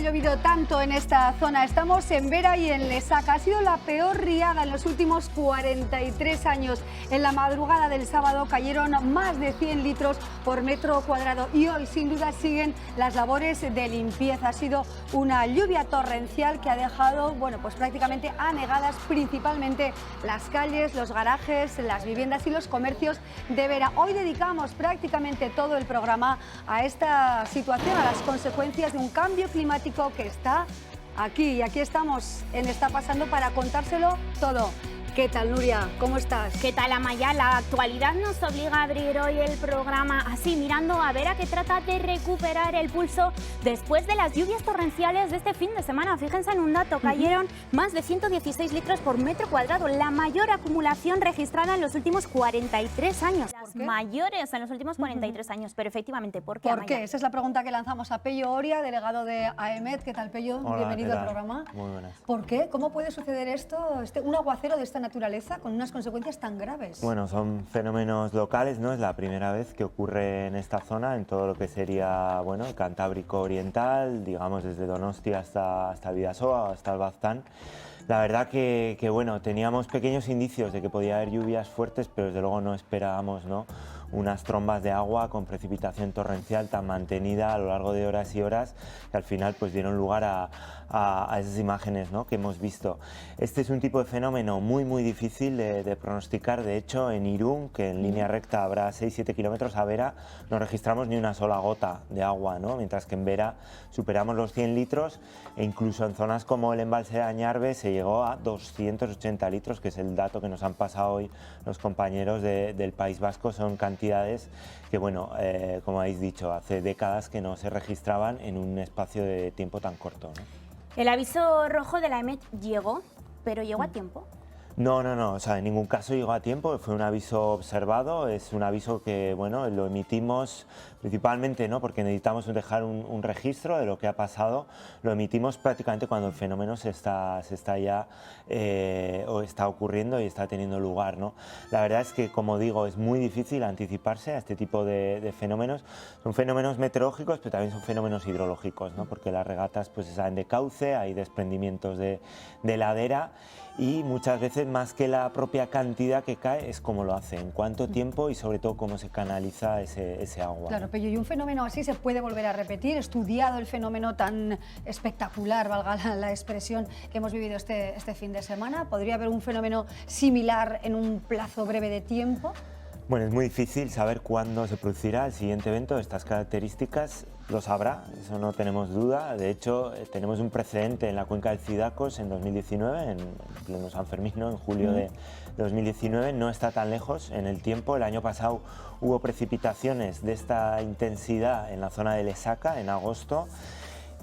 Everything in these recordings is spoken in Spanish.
llovido tanto en esta zona. Estamos en Vera y en Lesaca. Ha sido la peor riada en los últimos 43 años. En la madrugada del sábado cayeron más de 100 litros por metro cuadrado y hoy sin duda siguen las labores de limpieza. Ha sido una lluvia torrencial que ha dejado, bueno, pues prácticamente anegadas principalmente las calles, los garajes, las viviendas y los comercios de Vera. Hoy dedicamos prácticamente todo el programa a esta situación, a las consecuencias de un cambio climático que está aquí. Y aquí estamos en Está Pasando para contárselo todo. ¿Qué tal, Nuria? ¿Cómo estás? ¿Qué tal, Amaya? La actualidad nos obliga a abrir hoy el programa así, mirando a Vera, que trata de recuperar el pulso después de las lluvias torrenciales de este fin de semana. Fíjense en un dato, cayeron más de 116 litros por metro cuadrado, la mayor acumulación registrada en los últimos 43 años. Las mayores en los últimos 43 años, pero efectivamente, ¿por qué, ¿Por Amaya? qué? Esa es la pregunta que lanzamos a Pello Oria, delegado de AEMET. ¿Qué tal, Pello? Hola, bienvenido al programa. Muy buenas. ¿Por qué? ¿Cómo puede suceder esto, un aguacero de esta naturaleza con unas consecuencias tan graves? Bueno, son fenómenos locales, ¿no? Es la primera vez que ocurre en esta zona, en todo lo que sería, bueno, el Cantábrico Oriental, digamos desde Donostia hasta el Bidasoa, hasta el Baztán. La verdad que bueno, teníamos pequeños indicios de que podía haber lluvias fuertes, pero desde luego no esperábamos, ¿no?, unas trombas de agua con precipitación torrencial tan mantenida a lo largo de horas y horas, que al final pues dieron lugar a esas imágenes, ¿no?, que hemos visto. Este es un tipo de fenómeno muy difícil de pronosticar. De hecho, en Irún, que en línea recta habrá 6-7 kilómetros a Vera, no registramos ni una sola gota de agua, ¿no?, mientras que en Vera superamos los 100 litros e incluso en zonas como el embalse de Añarbe se llegó a 280 litros, que es el dato que nos han pasado hoy los compañeros del País Vasco. Son cantidades que, bueno, como habéis dicho, hace décadas que no se registraban en un espacio de tiempo tan corto, ¿no? El aviso rojo de la AEMET llegó, pero llegó a tiempo. No, o sea, en ningún caso llegó a tiempo, fue un aviso observado, es un aviso que, bueno, lo emitimos principalmente, ¿no?, porque necesitamos dejar un registro de lo que ha pasado. Lo emitimos prácticamente cuando el fenómeno se está ya o está ocurriendo y está teniendo lugar, ¿no? La verdad es que, como digo, es muy difícil anticiparse a este tipo de fenómenos. Son fenómenos meteorológicos, pero también son fenómenos hidrológicos, ¿no?, porque las regatas pues salen de cauce, hay desprendimientos de ladera, y muchas veces más que la propia cantidad que cae es cómo lo hace, en cuánto tiempo y sobre todo cómo se canaliza ese agua. Claro, Pello, ¿y un fenómeno así se puede volver a repetir? Estudiado el fenómeno tan espectacular, valga la expresión, que hemos vivido este fin de semana, ¿podría haber un fenómeno similar en un plazo breve de tiempo? Bueno, es muy difícil saber cuándo se producirá el siguiente evento de estas características. Lo sabrá, eso no tenemos duda. De hecho, tenemos un precedente en la cuenca del Cidacos en 2019, en pleno San Fermín, ¿no?, en julio de 2019. No está tan lejos en el tiempo. El año pasado hubo precipitaciones de esta intensidad en la zona de Lesaca en agosto.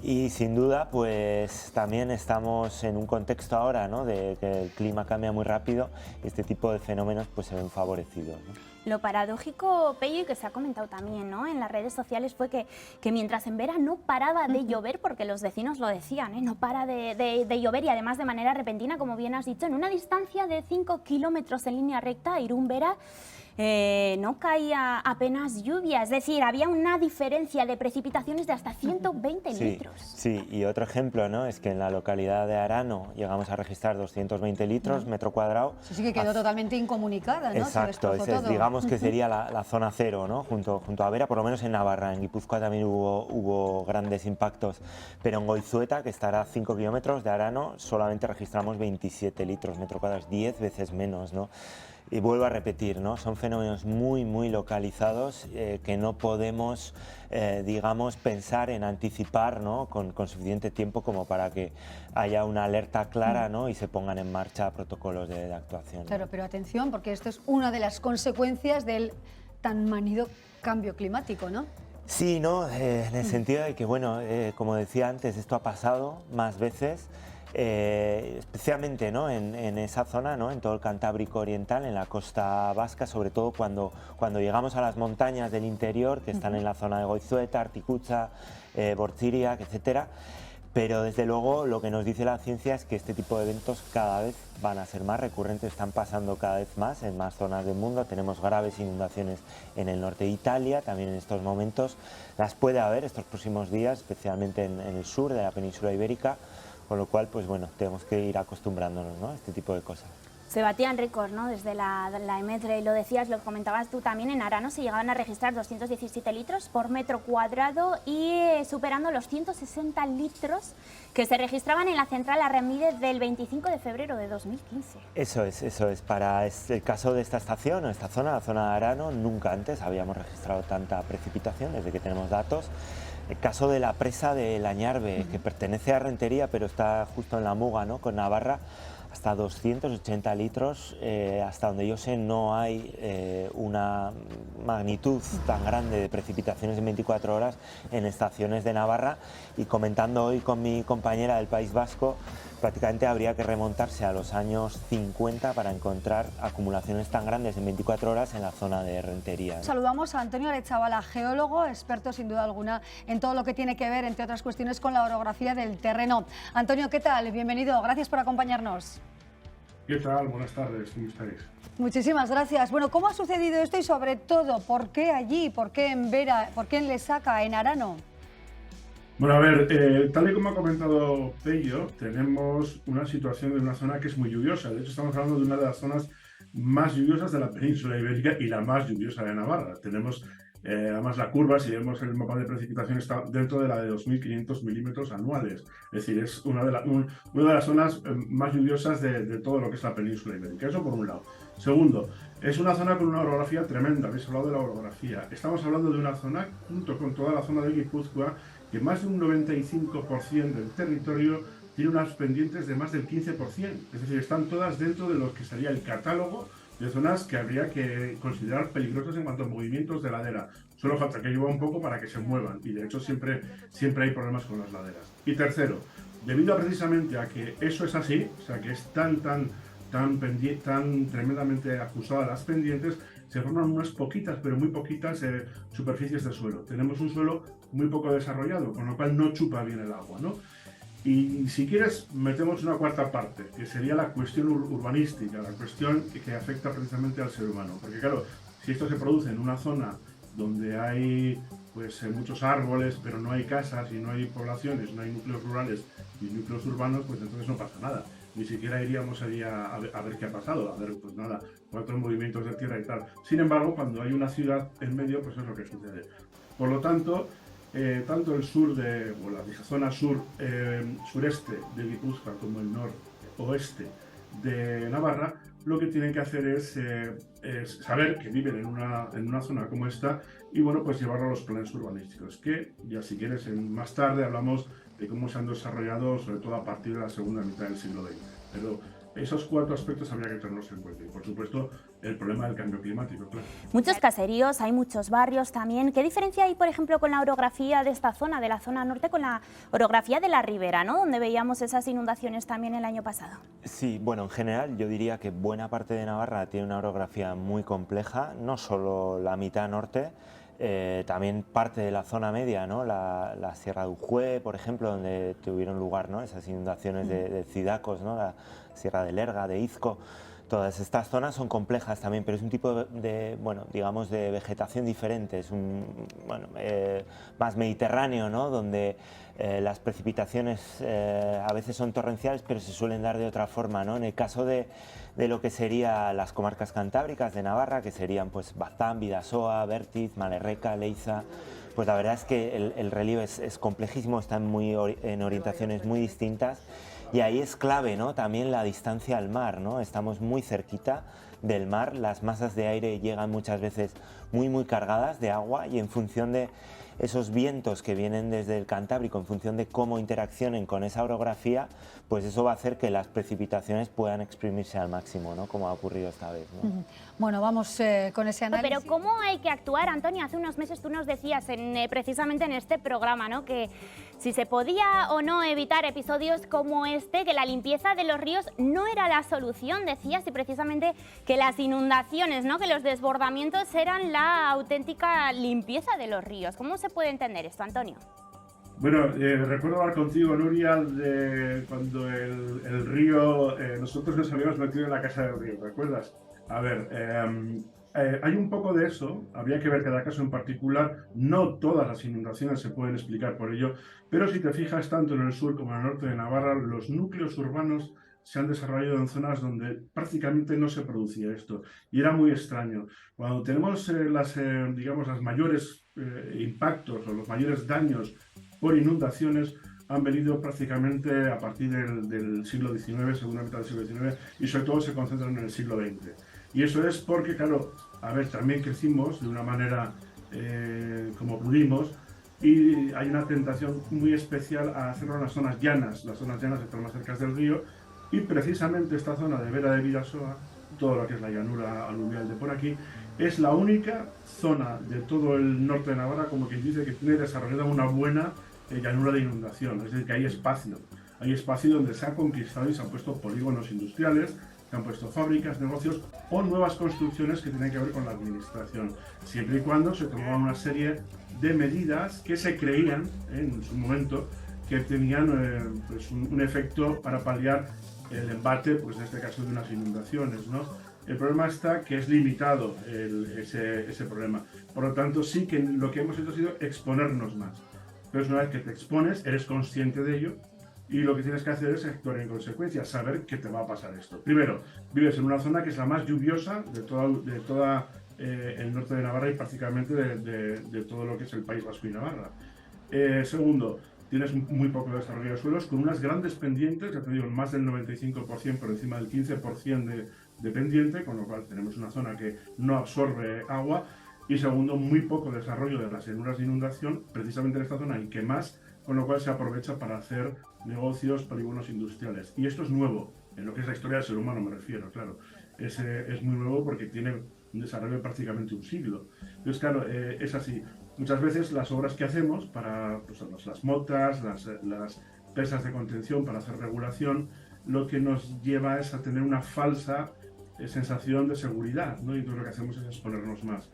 Y sin duda, pues también estamos en un contexto ahora, ¿no?, de que el clima cambia muy rápido y este tipo de fenómenos pues se ven favorecidos, ¿no? Lo paradójico, Pello, y que se ha comentado también, ¿no?, en las redes sociales, fue que mientras en Vera no paraba de llover, porque los vecinos lo decían, ¿eh?, no para de llover, y además de manera repentina, como bien has dicho, en una distancia de 5 kilómetros en línea recta, Irún-Vera, no caía apenas lluvia, es decir, había una diferencia de precipitaciones de hasta 120 litros. Sí, y otro ejemplo, ¿no?, es que en la localidad de Arano llegamos a registrar 220 litros metro cuadrado. Sí, que quedó totalmente incomunicada, ¿no? Exacto, digamos que sería la zona cero, ¿no?, junto a Vera, por lo menos en Navarra. En Guipúzcoa también hubo grandes impactos, pero en Goizueta, que estará a 5 kilómetros de Arano, solamente registramos 27 litros metro cuadrados, 10 veces menos, ¿no? Y vuelvo a repetir, ¿no?, son fenómenos muy localizados que no podemos, digamos, pensar en anticipar, ¿no?, con suficiente tiempo como para que haya una alerta clara, ¿no?, y se pongan en marcha protocolos de actuación, ¿no? Claro, pero atención, porque esto es una de las consecuencias del tan manido cambio climático, ¿no? Sí, ¿no?, en el sentido de que, bueno, como decía antes, esto ha pasado más veces. Especialmente, ¿no?, en esa zona, ¿no?, en todo el Cantábrico Oriental, en la costa vasca, sobre todo cuando llegamos a las montañas del interior, que están en la zona de Goizueta, Articutza, Bortziriak, etcétera. Pero desde luego lo que nos dice la ciencia es que este tipo de eventos cada vez van a ser más recurrentes, están pasando cada vez más en más zonas del mundo. Tenemos graves inundaciones en el norte de Italia, también en estos momentos. Las puede haber estos próximos días, especialmente en el sur de la península ibérica, con lo cual, pues bueno, tenemos que ir acostumbrándonos, ¿no?, a este tipo de cosas. Se batían récords, ¿no?, desde la EMETRE, y lo decías, lo comentabas tú también, en Arano se llegaban a registrar 217 litros por metro cuadrado y superando los 160 litros que se registraban en la central Arremide del 25 de febrero de 2015. Eso es. Para el caso de esta estación o esta zona, la zona de Arano, nunca antes habíamos registrado tanta precipitación desde que tenemos datos. El caso de la presa de Lañarbe, que pertenece a Rentería, pero está justo en la Muga, ¿no?, con Navarra, hasta 280 litros, hasta donde yo sé no hay una magnitud tan grande de precipitaciones en 24 horas en estaciones de Navarra, y comentando hoy con mi compañera del País Vasco, prácticamente habría que remontarse a los años 50 para encontrar acumulaciones tan grandes en 24 horas en la zona de Rentería, ¿no? Saludamos a Antonio Arechavala, geólogo, experto sin duda alguna en todo lo que tiene que ver, entre otras cuestiones, con la orografía del terreno. Antonio, ¿qué tal? Bienvenido, gracias por acompañarnos. ¿Qué tal? Buenas tardes, ¿cómo estáis? Muchísimas gracias. Bueno, ¿cómo ha sucedido esto y sobre todo, por qué allí, por qué en Vera, por qué en Lesaca, en Arano? Bueno, a ver, tal y como ha comentado Pello, tenemos una situación de una zona que es muy lluviosa. De hecho, estamos hablando de una de las zonas más lluviosas de la península ibérica y la más lluviosa de Navarra. Tenemos, además, la curva, si vemos el mapa de precipitación, está dentro de la de 2.500 milímetros anuales. Es decir, es una de las zonas más lluviosas de todo lo que es la península ibérica. Eso por un lado. Segundo, es una zona con una orografía tremenda. Habéis hablado de la orografía. Estamos hablando de una zona, junto con toda la zona de Guipúzcoa, que más de un 95% del territorio tiene unas pendientes de más del 15%. Es decir, están todas dentro de lo que sería el catálogo de zonas que habría que considerar peligrosas en cuanto a movimientos de ladera. Solo falta que llueva un poco para que se muevan, y de hecho siempre hay problemas con las laderas. Y tercero, debido precisamente a que eso es así, o sea, que es tan tremendamente acusada las pendientes, se forman unas poquitas, pero muy poquitas superficies de suelo. Tenemos un suelo muy poco desarrollado, con lo cual no chupa bien el agua, ¿no? Y si quieres, metemos una cuarta parte, que sería la cuestión urbanística, la cuestión que afecta precisamente al ser humano. Porque claro, si esto se produce en una zona donde hay pues muchos árboles, pero no hay casas y no hay poblaciones, no hay núcleos rurales y núcleos urbanos, pues entonces no pasa nada. Ni siquiera iríamos allí a ver qué ha pasado, a ver, pues nada, 4 movimientos de tierra y tal. Sin embargo, cuando hay una ciudad en medio, pues es lo que sucede. Por lo tanto, tanto el sur o la zona sureste de Guipúzcoa como el noroeste de Navarra, lo que tienen que hacer es saber que viven en una zona como esta y, bueno, pues llevarlo a los planes urbanísticos, que ya si quieres más tarde hablamos de cómo se han desarrollado, sobre todo a partir de la segunda mitad del siglo XX. Pero esos 4 aspectos habría que tenerlos en cuenta y, por supuesto, el problema del cambio climático, claro. Muchos caseríos, hay muchos barrios también. ¿Qué diferencia hay, por ejemplo, con la orografía de esta zona, de la zona norte, con la orografía de la ribera, ¿no?, donde veíamos esas inundaciones también el año pasado? Sí, bueno, en general yo diría que buena parte de Navarra tiene una orografía muy compleja, no solo la mitad norte, también parte de la zona media, ¿no?, la Sierra de Ujue, por ejemplo, donde tuvieron lugar, ¿no?, esas inundaciones de cidacos, ¿no?, la Sierra de Lerga, de Izco. Todas estas zonas son complejas también, pero es un tipo bueno, digamos, de vegetación diferente, es más mediterráneo, ¿no?, donde las precipitaciones a veces son torrenciales, pero se suelen dar de otra forma, ¿no? En el caso de lo que serían las comarcas cantábricas de Navarra, que serían pues Baztán, Bidasoa, Bertiz, Malerreca, Leiza, pues la verdad es que el relieve es complejísimo, están en orientaciones muy distintas. Y ahí es clave, ¿no?, también la distancia al mar, ¿no? Estamos muy cerquita del mar, las masas de aire llegan muchas veces muy cargadas de agua, y en función de esos vientos que vienen desde el Cantábrico, en función de cómo interaccionen con esa orografía, pues eso va a hacer que las precipitaciones puedan exprimirse al máximo, ¿no?, como ha ocurrido esta vez, ¿no? Bueno, vamos con ese análisis. Pero ¿cómo hay que actuar, Antonio? Hace unos meses tú nos decías precisamente en este programa, ¿no?, que si se podía o no evitar episodios como este, que la limpieza de los ríos no era la solución, decías, y precisamente que las inundaciones, ¿no?, que los desbordamientos eran la auténtica limpieza de los ríos. ¿Cómo se puede entender esto, Antonio? Bueno, recuerdo hablar contigo, Nuria, de cuando el río, nosotros nos habíamos metido en la casa del río, ¿recuerdas? A ver, hay un poco de eso, habría que ver cada caso en particular, no todas las inundaciones se pueden explicar por ello, pero si te fijas tanto en el sur como en el norte de Navarra, los núcleos urbanos se han desarrollado en zonas donde prácticamente no se producía esto, y era muy extraño. Cuando tenemos digamos, las mayores impactos o los mayores daños por inundaciones han venido prácticamente a partir del siglo XIX, segunda mitad del siglo XIX, y sobre todo se concentran en el siglo XX. Y eso es porque, claro, a ver, también crecimos de una manera como pudimos, y hay una tentación muy especial a hacerlo en las zonas llanas están más cerca del río, y precisamente esta zona de Vera de Vidasoa, todo lo que es la llanura aluvial de por aquí, es la única zona de todo el norte de Navarra, como quien dice, que tiene desarrollada una buena llanura de inundación, es decir, que hay espacio donde se ha conquistado y se han puesto polígonos industriales, se han puesto fábricas, negocios o nuevas construcciones que tienen que ver con la administración, siempre y cuando se tomaban una serie de medidas que se creían en su momento que tenían pues un efecto para paliar el embate, pues en este caso de unas inundaciones, ¿no? El problema está que es limitado ese problema. Por lo tanto, sí que lo que hemos hecho ha sido exponernos más. Entonces, una vez que te expones, eres consciente de ello y lo que tienes que hacer es actuar en consecuencia, saber que te va a pasar esto. Primero, vives en una zona que es la más lluviosa de toda el norte de Navarra y prácticamente de todo lo que es el País Vasco y Navarra. Segundo, tienes muy poco desarrollo de suelos con unas grandes pendientes, ya te digo, más del 95% por encima del 15% de pendiente, con lo cual tenemos una zona que no absorbe agua. Y segundo, muy poco desarrollo de las llanuras de inundación, precisamente en esta zona y que más, con lo cual se aprovecha para hacer negocios, polígonos industriales. Y esto es nuevo, en lo que es la historia del ser humano me refiero, claro. Es muy nuevo porque tiene un desarrollo de prácticamente un siglo. Entonces, claro, es así. Muchas veces las obras que hacemos para pues, las motas, las presas de contención para hacer regulación, lo que nos lleva es a tener una falsa sensación de seguridad, ¿no? Y entonces lo que hacemos es exponernos más.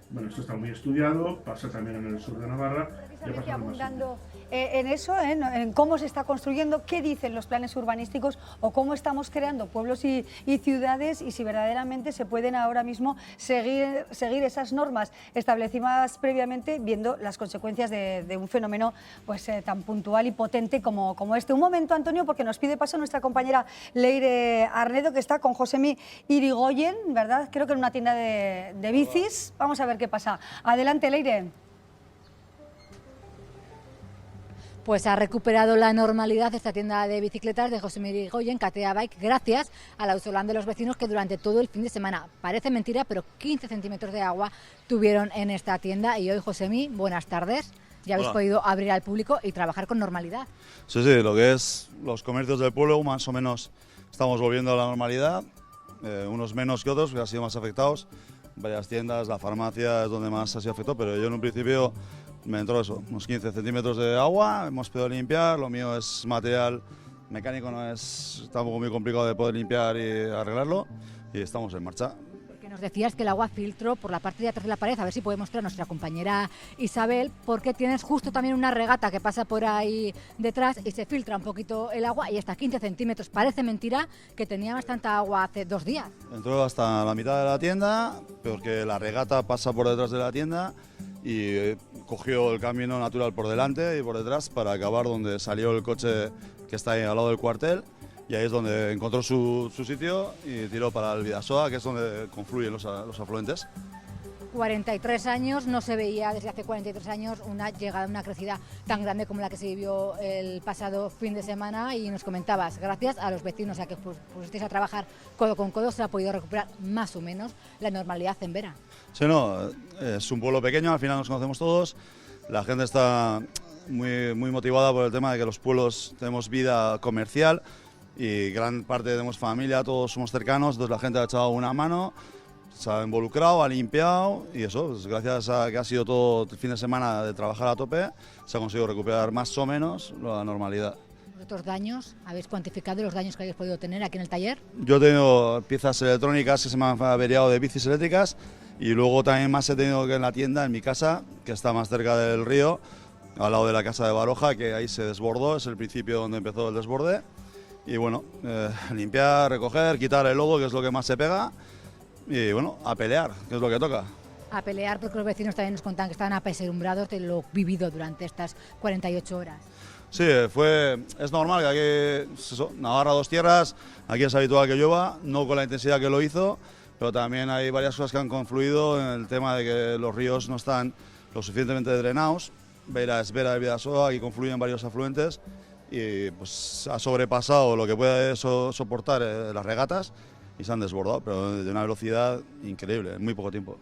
Bueno, esto está muy estudiado, pasa también en el sur de Navarra. Precisamente abundando en eso, en cómo se está construyendo, qué dicen los planes urbanísticos o cómo estamos creando pueblos y ciudades y si verdaderamente se pueden ahora mismo seguir esas normas establecidas previamente, viendo las consecuencias de un fenómeno pues, tan puntual y potente como este. Un momento, Antonio, porque nos pide paso nuestra compañera Leire Arnedo, que está con Josemi Irigoyen, ¿verdad? Creo que en una tienda de bicis. Vamos a ver qué pasa. Adelante, Leire. Pues ha recuperado la normalidad esta tienda de bicicletas de Josemi Irigoyen, Katea Bike, gracias al ausolán de los vecinos que durante todo el fin de semana, parece mentira, pero 15 centímetros de agua tuvieron en esta tienda. Y hoy, Josemi, buenas tardes. Ya habéis podido abrir al público y trabajar con normalidad. Sí, lo que es los comercios del pueblo, más o menos estamos volviendo a la normalidad, unos menos que otros, que han sido más afectados. Varias tiendas, la farmacia es donde más ha sido afectado, pero yo en un principio me entró eso, unos 15 centímetros de agua, hemos podido limpiar, lo mío es material mecánico, no es tampoco muy complicado de poder limpiar y arreglarlo, y estamos en marcha. Porque nos decías que el agua filtró por la parte de atrás de la pared, a ver si puede mostrar a nuestra compañera Isabel, porque tienes justo también una regata que pasa por ahí detrás y se filtra un poquito el agua y hasta 15 centímetros. Parece mentira que teníamos tanta agua hace 2 días. Entró hasta la mitad de la tienda, porque la regata pasa por detrás de la tienda y cogió el camino natural por delante y por detrás para acabar donde salió el coche que está ahí al lado del cuartel, y ahí es donde encontró su sitio y tiró para el Vidasoa, que es donde confluyen los afluentes. 43 años, no se veía desde hace 43 años una llegada, una crecida tan grande como la que se vivió el pasado fin de semana, y nos comentabas, gracias a los vecinos, a que pusisteis a trabajar codo con codo, se ha podido recuperar más o menos la normalidad en Vera. Sí, no, es un pueblo pequeño, al final nos conocemos todos, la gente está muy motivada por el tema de que los pueblos tenemos vida comercial y gran parte tenemos familia, todos somos cercanos, entonces la gente ha echado una mano, se ha involucrado, ha limpiado, y eso, pues gracias a que ha sido todo el fin de semana de trabajar a tope, se ha conseguido recuperar más o menos la normalidad. ¿Otros daños? ¿Habéis cuantificado los daños que habéis podido tener aquí en el taller? Yo he tenido piezas electrónicas que se me han averiado de bicis eléctricas, y luego también más he tenido que en la tienda, en mi casa, que está más cerca del río, al lado de la casa de Baroja, que ahí se desbordó, es el principio donde empezó el desborde. Y bueno, limpiar, recoger, quitar el lodo, que es lo que más se pega, y bueno, a pelear, que es lo que toca. A pelear, porque los vecinos también nos contan que estaban apesadumbrados de lo vivido durante estas 48 horas. Sí, es normal que aquí, Navarra, dos tierras, aquí es habitual que llueva, no con la intensidad que lo hizo, pero también hay varias cosas que han confluido en el tema de que los ríos no están lo suficientemente drenados. Beira es Vera de Bidasoa, aquí confluyen varios afluentes y pues ha sobrepasado lo que puede soportar las regatas y se han desbordado, pero de una velocidad increíble, en muy poco tiempo.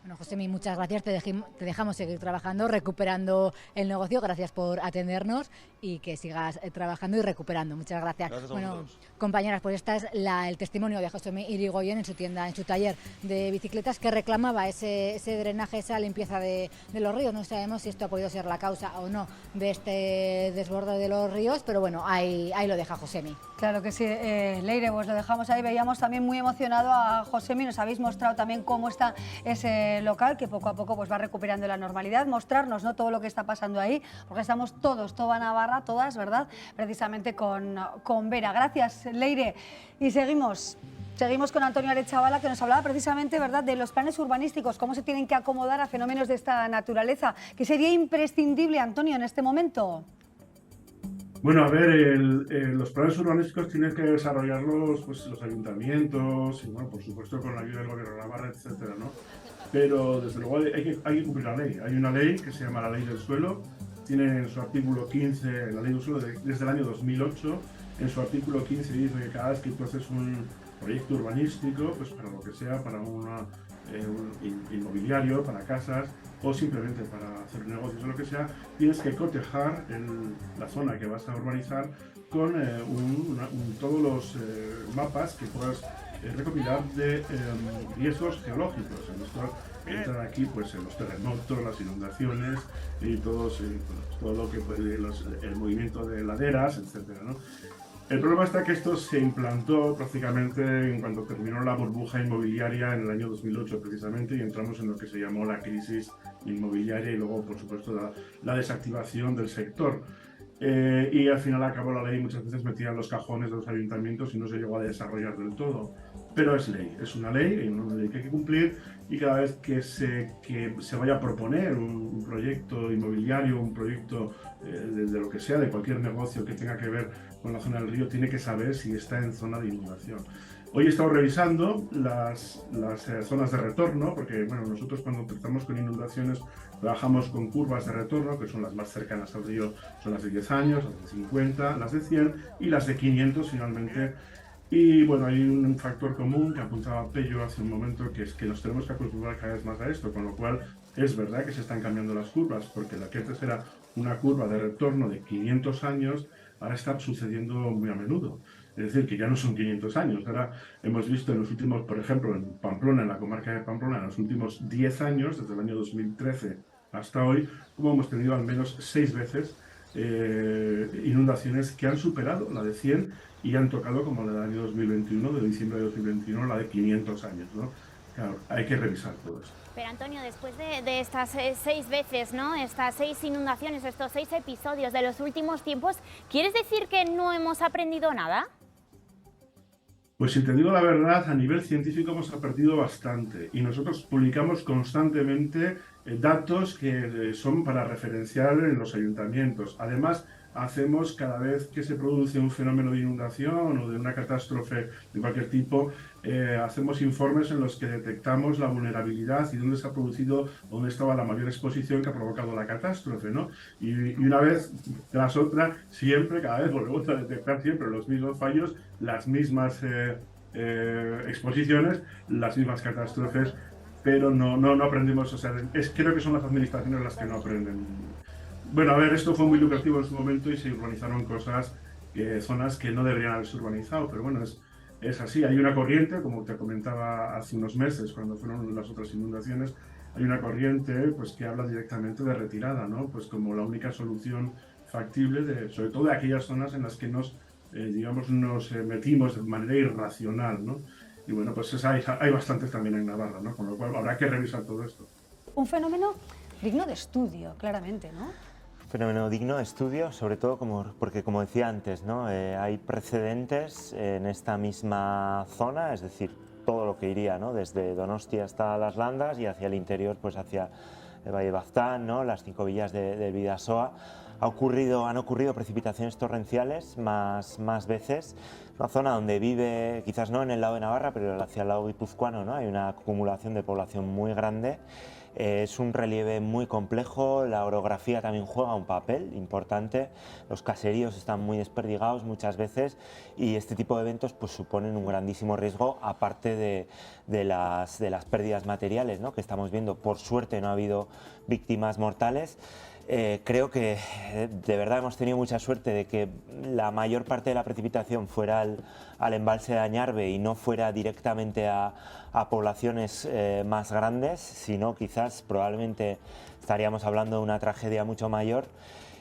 Bueno, Josemi, muchas gracias. Te dejamos seguir trabajando, recuperando el negocio. Gracias por atendernos y que sigas trabajando y recuperando. Muchas gracias. Gracias a bueno, vosotros. compañeras, pues este es el testimonio de Josemi Irigoyen en su tienda, en su taller de bicicletas, que reclamaba ese drenaje, esa limpieza de los ríos. No sabemos si esto ha podido ser la causa o no de este desborde de los ríos, pero bueno, ahí lo deja Josemi. Claro que sí, Leire, pues lo dejamos ahí. Veíamos también muy emocionado a Josemi, nos habéis mostrado también cómo está ese local, que poco a poco pues va recuperando la normalidad, mostrarnos, ¿no?, todo lo que está pasando ahí, porque estamos todos, toda Navarra, todas, ¿verdad?, precisamente con Vera. Gracias, Leire. Y seguimos con Antonio Arechavala, que nos hablaba precisamente, ¿verdad?, de los planes urbanísticos, cómo se tienen que acomodar a fenómenos de esta naturaleza, que sería imprescindible, Antonio, en este momento. Bueno, a ver, los planes urbanísticos tienen que desarrollarlos pues, los ayuntamientos, y bueno, por supuesto con la ayuda del Gobierno de Navarra, etcétera, ¿no? Pero desde luego hay que cumplir la ley. Hay una ley que se llama la Ley del Suelo, tiene en su artículo 15, la Ley del Suelo desde el año 2008, en su artículo 15 dice que cada vez que tú haces un proyecto urbanístico, pues para lo que sea, para un inmobiliario, para casas, o simplemente para hacer negocios o lo que sea, tienes que cotejar la zona que vas a urbanizar con todos los mapas que puedas recopilar de riesgos geológicos. En esto entran aquí pues, los terremotos, las inundaciones y todo lo que puede, el movimiento de laderas, etcétera, ¿no? El problema está que esto se implantó prácticamente en cuanto terminó la burbuja inmobiliaria en el año 2008 precisamente, y entramos en lo que se llamó la crisis inmobiliaria y luego, por supuesto, la desactivación del sector. Y al final acabó la ley muchas veces metida en los cajones de los ayuntamientos y no se llegó a desarrollar del todo. Pero es ley, es una ley que hay que cumplir, y cada vez que se vaya a proponer un proyecto inmobiliario, un proyecto de lo que sea, de cualquier negocio que tenga que ver con la zona del río, tiene que saber si está en zona de inundación. Hoy he estado revisando las zonas de retorno, porque bueno, nosotros cuando tratamos con inundaciones trabajamos con curvas de retorno, que son las más cercanas al río, son las de 10 años, las de 50, las de 100 y las de 500 finalmente. Y bueno, hay un factor común que apuntaba Pello hace un momento, que es que nos tenemos que acostumbrar cada vez más a esto, con lo cual es verdad que se están cambiando las curvas, porque la que antes era una curva de retorno de 500 años, ahora está sucediendo muy a menudo. Es decir, que ya no son 500 años. Ahora hemos visto en los últimos, por ejemplo, en Pamplona, en la comarca de Pamplona, en los últimos 10 años, desde el año 2013 hasta hoy, como hemos tenido al menos 6 veces inundaciones que han superado la de 100 y han tocado, como la del año 2021, de diciembre de 2021, la de 500 años, ¿no? Claro, hay que revisar todo esto. Pero Antonio, después de estas 6 veces, ¿no?, estas 6 inundaciones, estos 6 episodios de los últimos tiempos, ¿quieres decir que no hemos aprendido nada? Pues si te digo la verdad, a nivel científico hemos aprendido bastante, y nosotros publicamos constantemente datos que son para referenciar en los ayuntamientos. Además, hacemos cada vez que se produce un fenómeno de inundación o de una catástrofe de cualquier tipo, hacemos informes en los que detectamos la vulnerabilidad y dónde se ha producido, dónde estaba la mayor exposición que ha provocado la catástrofe, ¿no? Y una vez tras otra, siempre, cada vez volvemos a detectar siempre los mismos fallos, las mismas exposiciones, las mismas catástrofes, pero no aprendemos. O sea, creo que son las administraciones las que no aprenden. Bueno, a ver, esto fue muy lucrativo en su momento y se urbanizaron zonas que no deberían haberse urbanizado, pero bueno, es así. Hay una corriente, como te comentaba hace unos meses, cuando fueron las otras inundaciones, hay una corriente pues, que habla directamente de retirada, ¿no? Pues como la única solución factible, sobre todo de aquellas zonas en las que nos metimos de manera irracional, ¿no? Y bueno, pues hay bastantes también en Navarra, ¿no? Con lo cual habrá que revisar todo esto. Un fenómeno digno de estudio, claramente, ¿no? Fenómeno digno de estudio, sobre todo porque, como decía antes, ¿no? Hay precedentes en esta misma zona, es decir, todo lo que iría, ¿no? Desde Donostia hasta Las Landas y hacia el interior, pues hacia el Valle de Baztán, ¿no? Las 5 villas de Bidasoa. Han ocurrido precipitaciones torrenciales más veces. Una zona donde vive, quizás no en el lado de Navarra, pero hacia el lado guipuzcoano, ¿no? Hay una acumulación de población muy grande. Es un relieve muy complejo, la orografía también juega un papel importante, los caseríos están muy desperdigados muchas veces y este tipo de eventos pues suponen un grandísimo riesgo, aparte de las pérdidas materiales, ¿no? Que estamos viendo. Por suerte no ha habido víctimas mortales. Creo que de verdad hemos tenido mucha suerte de que la mayor parte de la precipitación fuera al embalse de Añarbe y no fuera directamente a poblaciones más grandes, sino quizás probablemente estaríamos hablando de una tragedia mucho mayor.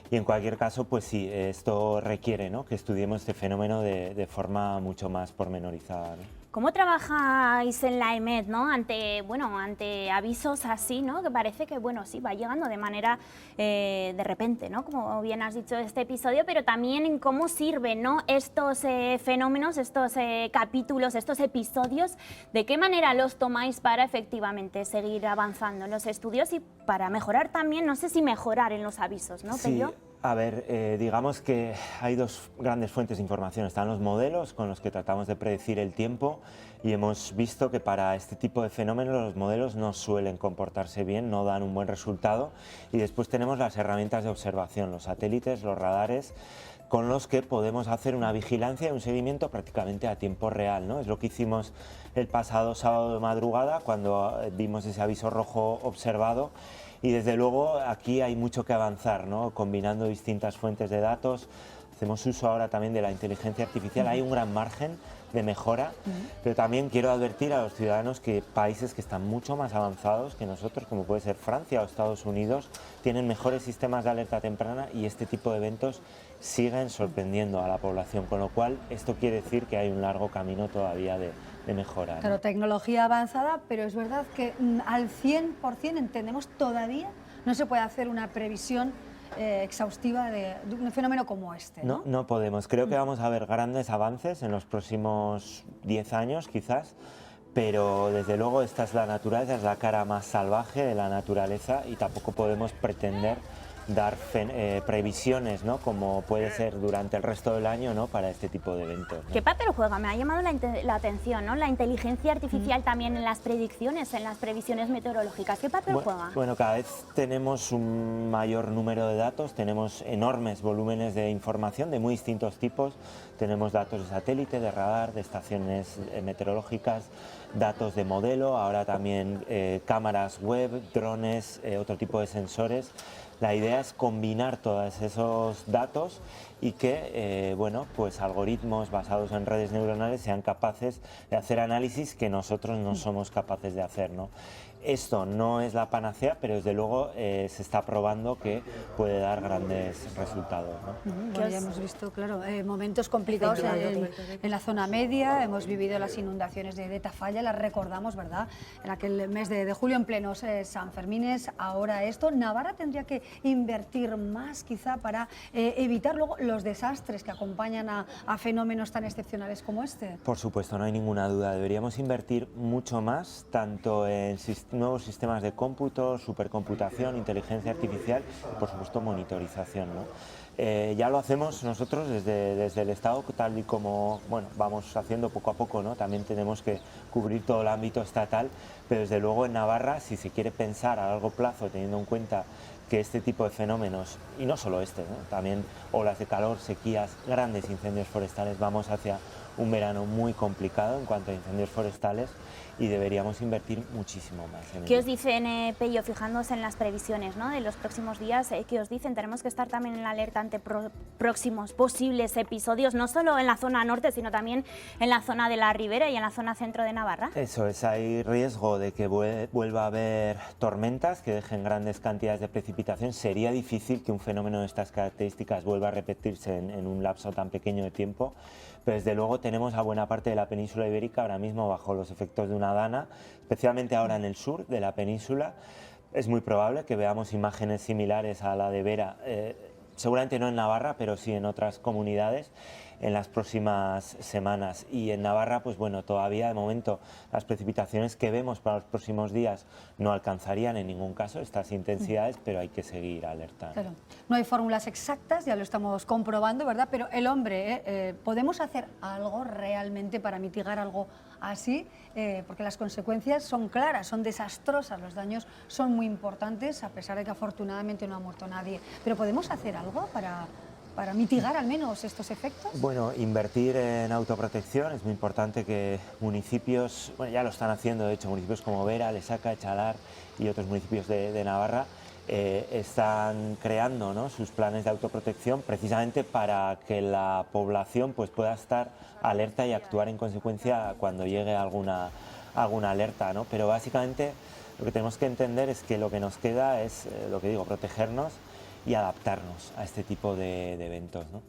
Y en cualquier caso, pues sí, esto requiere, ¿no? Que estudiemos este fenómeno de forma mucho más pormenorizada, ¿no? ¿Cómo trabajáis en la EMET, ¿no? ante avisos así, ¿no? Que parece que sí, va llegando de manera de repente, ¿no? Como bien has dicho este episodio, pero también en cómo sirven, ¿no? Estos fenómenos, estos capítulos, estos episodios, ¿de qué manera los tomáis para efectivamente seguir avanzando en los estudios y para mejorar también, no sé si mejorar en los avisos, ¿no, Sí. Pello? A ver, digamos que hay dos grandes fuentes de información. Están los modelos con los que tratamos de predecir el tiempo y hemos visto que para este tipo de fenómenos los modelos no suelen comportarse bien, no dan un buen resultado. Y después tenemos las herramientas de observación, los satélites, los radares, con los que podemos hacer una vigilancia y un seguimiento prácticamente a tiempo real, ¿no? Es lo que hicimos el pasado sábado de madrugada cuando vimos ese aviso rojo observado. Y desde luego aquí hay mucho que avanzar, ¿no? Combinando distintas fuentes de datos. Hacemos uso ahora también de la inteligencia artificial. Hay un gran margen de mejora, pero también quiero advertir a los ciudadanos que países que están mucho más avanzados que nosotros, como puede ser Francia o Estados Unidos, tienen mejores sistemas de alerta temprana y este tipo de eventos siguen sorprendiendo a la población, con lo cual esto quiere decir que hay un largo camino todavía de mejora, ¿no? Claro, tecnología avanzada, pero es verdad que al 100% entendemos todavía no se puede hacer una previsión exhaustiva de un fenómeno como este, ¿no? No podemos. Creo que vamos a ver grandes avances en los próximos 10 años quizás, pero desde luego esta es la naturaleza, es la cara más salvaje de la naturaleza y tampoco podemos pretender dar previsiones, ¿no? Como puede ser durante el resto del año, ¿no? Para este tipo de eventos, ¿no? ¿Qué papel juega? Me ha llamado la atención, ¿no? La inteligencia artificial también en las predicciones, en las previsiones meteorológicas. ¿Qué papel juega? Bueno, cada vez tenemos un mayor número de datos, tenemos enormes volúmenes de información de muy distintos tipos. Tenemos datos de satélite, de radar, de estaciones meteorológicas, datos de modelo, ahora también cámaras web, drones, otro tipo de sensores. La idea es combinar todos esos datos y que pues algoritmos basados en redes neuronales sean capaces de hacer análisis que nosotros no somos capaces de hacer, ¿no? Esto no es la panacea, pero desde luego se está probando que puede dar grandes resultados, ¿no? Bueno, ya hemos visto, claro, momentos complicados en la zona media, hemos vivido las inundaciones de Tafalla, las recordamos, ¿verdad? En aquel mes de julio, en plenos Sanfermines, ahora esto. Navarra tendría que invertir más quizá para evitar luego los desastres que acompañan a fenómenos tan excepcionales como este. Por supuesto, no hay ninguna duda. Deberíamos invertir mucho más, tanto en nuevos sistemas de cómputo, supercomputación, inteligencia artificial y, por supuesto, monitorización, ¿no? Ya lo hacemos nosotros desde el Estado, tal y como vamos haciendo poco a poco, ¿no? También tenemos que cubrir todo el ámbito estatal, pero desde luego en Navarra, si se quiere pensar a largo plazo, teniendo en cuenta que este tipo de fenómenos, y no solo este, ¿no? También olas de calor, sequías, grandes incendios forestales, vamos hacia un verano muy complicado en cuanto a incendios forestales y deberíamos invertir muchísimo más en ello. ¿Qué os dicen, Pello, fijándose en las previsiones, ¿no? De los próximos días? ¿Qué os dicen? Tenemos que estar también en la alerta ante próximos posibles episodios, no solo en la zona norte, sino también en la zona de la Ribera y en la zona centro de Navarra. Eso es, hay riesgo de que vuelva a haber tormentas que dejen grandes cantidades de precipitación. Sería difícil que un fenómeno de estas características vuelva a repetirse en un lapso tan pequeño de tiempo, pero desde luego tenemos a buena parte de la península ibérica ahora mismo bajo los efectos de una dana, especialmente ahora en el sur de la península, es muy probable que veamos imágenes similares a la de Vera, seguramente no en Navarra, pero sí en otras comunidades en las próximas semanas. Y en Navarra, pues bueno, todavía de momento las precipitaciones que vemos para los próximos días no alcanzarían en ningún caso estas intensidades, pero hay que seguir alertando. Claro. No hay fórmulas exactas, ya lo estamos comprobando, ¿verdad? Pero el hombre, ¿podemos hacer algo realmente para mitigar algo así? Porque las consecuencias son claras, son desastrosas, los daños son muy importantes, a pesar de que afortunadamente no ha muerto nadie. Pero ¿podemos hacer algo para mitigar al menos estos efectos? Bueno, invertir en autoprotección es muy importante, que municipios, bueno, ya lo están haciendo, de hecho, municipios como Vera, Lesaca, Echalar y otros municipios de Navarra están creando, ¿no?, sus planes de autoprotección precisamente para que la población pues, pueda estar alerta y actuar en consecuencia cuando llegue alguna alerta, ¿no? Pero básicamente lo que tenemos que entender es que lo que nos queda es, lo que digo, protegernos y adaptarnos a este tipo de eventos, ¿no?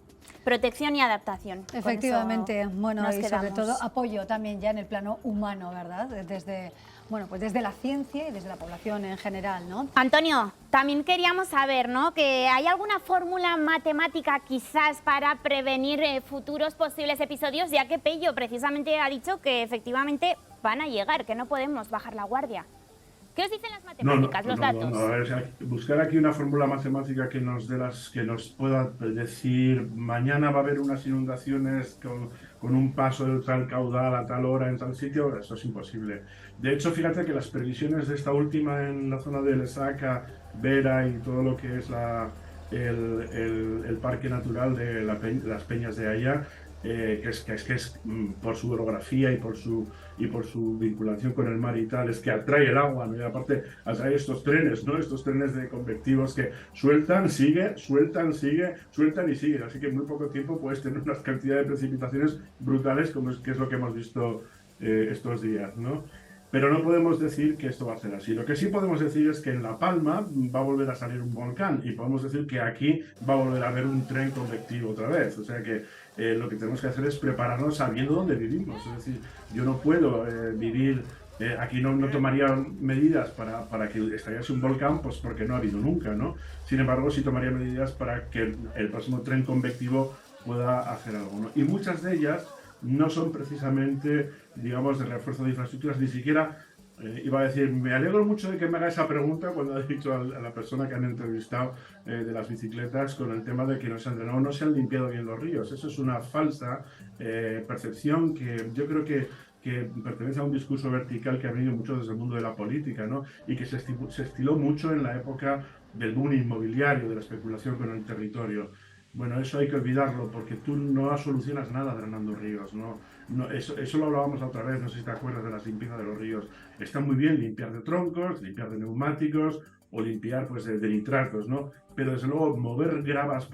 Protección y adaptación. Efectivamente, bueno, y sobre quedamos. todo apoyo también ya en el plano humano, ¿verdad? Desde, bueno, pues desde la ciencia y desde la población en general, ¿no? Antonio, también queríamos saber, ¿no?, que hay alguna fórmula matemática quizás para prevenir futuros posibles episodios, ya que Pello precisamente ha dicho que efectivamente van a llegar, que no podemos bajar la guardia. ¿Qué os dicen las matemáticas, los datos? A ver, buscar aquí una fórmula matemática que nos pueda decir mañana va a haber unas inundaciones con un paso de tal caudal a tal hora en tal sitio, eso es imposible. De hecho, fíjate que las previsiones de esta última en la zona de Lesaca, Vera y todo lo que es el parque natural de las Peñas de Aya, que es por su orografía y por su vinculación con el mar y tal, es que atrae el agua, ¿no? Y aparte atrae estos trenes, ¿no? Estos trenes de convectivos que sueltan, sigue, sueltan, sigue, sueltan y siguen. Así que en muy poco tiempo puedes tener una cantidad de precipitaciones brutales, que es lo que hemos visto estos días, ¿no? Pero no podemos decir que esto va a ser así. Lo que sí podemos decir es que en La Palma va a volver a salir un volcán y podemos decir que aquí va a volver a haber un tren convectivo otra vez. O sea que lo que tenemos que hacer es prepararnos sabiendo dónde vivimos. Es decir, yo no puedo vivir, aquí no tomaría medidas para que estallase un volcán, pues porque no ha habido nunca, ¿no? Sin embargo, sí tomaría medidas para que el próximo tren convectivo pueda hacer algo, ¿no? Y muchas de ellas no son precisamente, digamos, de refuerzo de infraestructuras, ni siquiera, iba a decir, me alegro mucho de que me haga esa pregunta cuando ha dicho a la persona que han entrevistado de las bicicletas con el tema de que no se han limpiado bien los ríos. Eso es una falsa percepción que yo creo que pertenece a un discurso vertical que ha venido mucho desde el mundo de la política, ¿no? Y que se estiló mucho en la época del boom inmobiliario, de la especulación con el territorio. Bueno, eso hay que olvidarlo, porque tú no solucionas nada drenando ríos, ¿no? Eso lo hablábamos la otra vez, no sé si te acuerdas de las limpiezas de los ríos. Está muy bien limpiar de troncos, limpiar de neumáticos o limpiar pues, de nitratos, ¿no? Pero desde luego mover gravas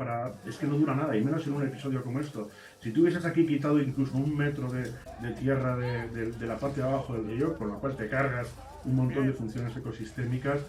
es que no dura nada, y menos en un episodio como esto. Si tú hubieses aquí quitado incluso 1 metro de tierra de la parte de abajo del río, con lo cual te cargas un montón de funciones ecosistémicas,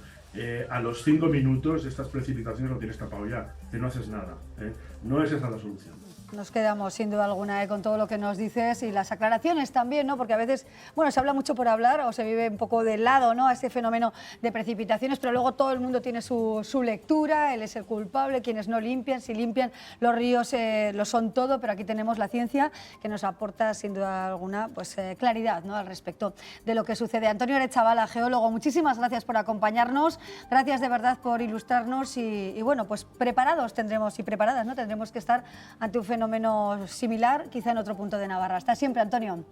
a los 5 minutos estas precipitaciones lo tienes tapado ya, que no haces nada, ¿eh? No es esa la solución. Nos quedamos sin duda alguna con todo lo que nos dices y las aclaraciones también, ¿no? Porque a veces, bueno, se habla mucho por hablar o se vive un poco de lado, ¿no?, a ese fenómeno de precipitaciones, pero luego todo el mundo tiene su lectura, él es el culpable, quienes no limpian, si limpian los ríos lo son todo, pero aquí tenemos la ciencia que nos aporta sin duda alguna pues claridad, ¿no?, al respecto de lo que sucede. Antonio Arechavala, geólogo, muchísimas gracias por acompañarnos, gracias de verdad por ilustrarnos y bueno, pues preparados tendremos y preparadas, ¿no?, tendremos que estar ante un fenómeno similar, quizá en otro punto de Navarra. Hasta siempre, Antonio.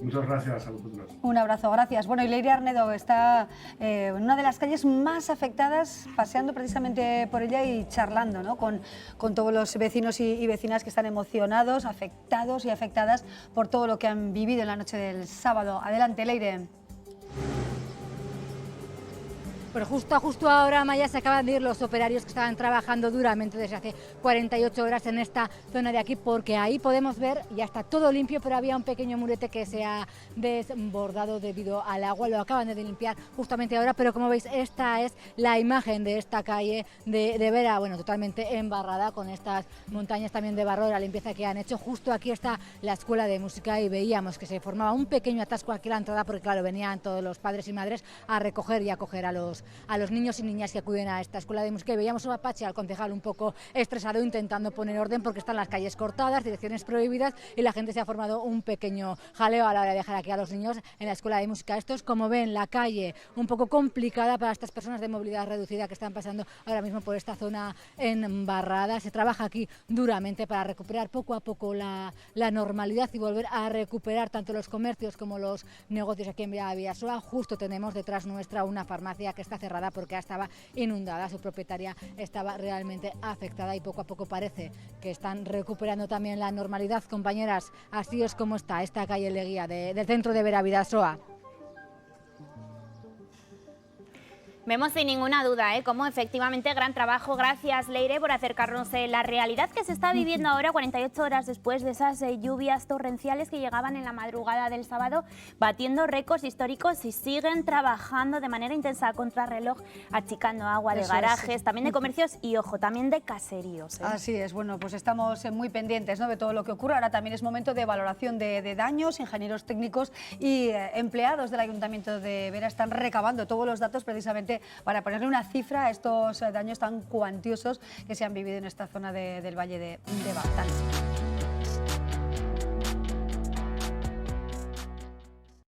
Muchas gracias a vosotros. Un abrazo, gracias. Bueno, y Leire Arnedo está en una de las calles más afectadas, paseando precisamente por ella y charlando, ¿no?, con todos los vecinos y vecinas que están emocionados, afectados y afectadas por todo lo que han vivido en la noche del sábado. Adelante, Leire. Pero justo ahora, Maya, se acaban de ir los operarios que estaban trabajando duramente desde hace 48 horas en esta zona de aquí, porque ahí podemos ver, ya está todo limpio, pero había un pequeño murete que se ha desbordado debido al agua, lo acaban de limpiar justamente ahora, pero como veis, esta es la imagen de esta calle de Vera, bueno, totalmente embarrada con estas montañas también de barro de la limpieza que han hecho. Justo aquí está la escuela de música y veíamos que se formaba un pequeño atasco aquí a la entrada, porque claro, venían todos los padres y madres a recoger y a acoger a los a los niños y niñas que acuden a esta escuela de música, y veíamos a Apache, al concejal, un poco estresado intentando poner orden porque están las calles cortadas, direcciones prohibidas, y la gente se ha formado un pequeño jaleo a la hora de dejar aquí a los niños en la escuela de música. Esto es, como ven, la calle un poco complicada para estas personas de movilidad reducida que están pasando ahora mismo por esta zona embarrada. Se trabaja aquí duramente para recuperar poco a poco la normalidad y volver a recuperar tanto los comercios como los negocios aquí en Bidasoa. Justo tenemos detrás nuestra una farmacia que está cerrada porque estaba inundada, su propietaria estaba realmente afectada, y poco a poco parece que están recuperando también la normalidad. Compañeras, así es como está esta calle Leguía del centro de Bidasoa. Vemos sin ninguna duda cómo efectivamente gran trabajo. Gracias, Leire, por acercarnos la realidad que se está viviendo ahora, 48 horas después de esas lluvias torrenciales que llegaban en la madrugada del sábado, batiendo récords históricos, y siguen trabajando de manera intensa a contrarreloj, achicando agua de garajes, también de comercios y, ojo, también de caseríos. Así es, bueno, pues estamos muy pendientes, ¿no?, de todo lo que ocurre. Ahora también es momento de valoración de daños. Ingenieros técnicos y empleados del Ayuntamiento de Vera están recabando todos los datos precisamente para ponerle una cifra a estos daños tan cuantiosos que se han vivido en esta zona del Valle de Baztán.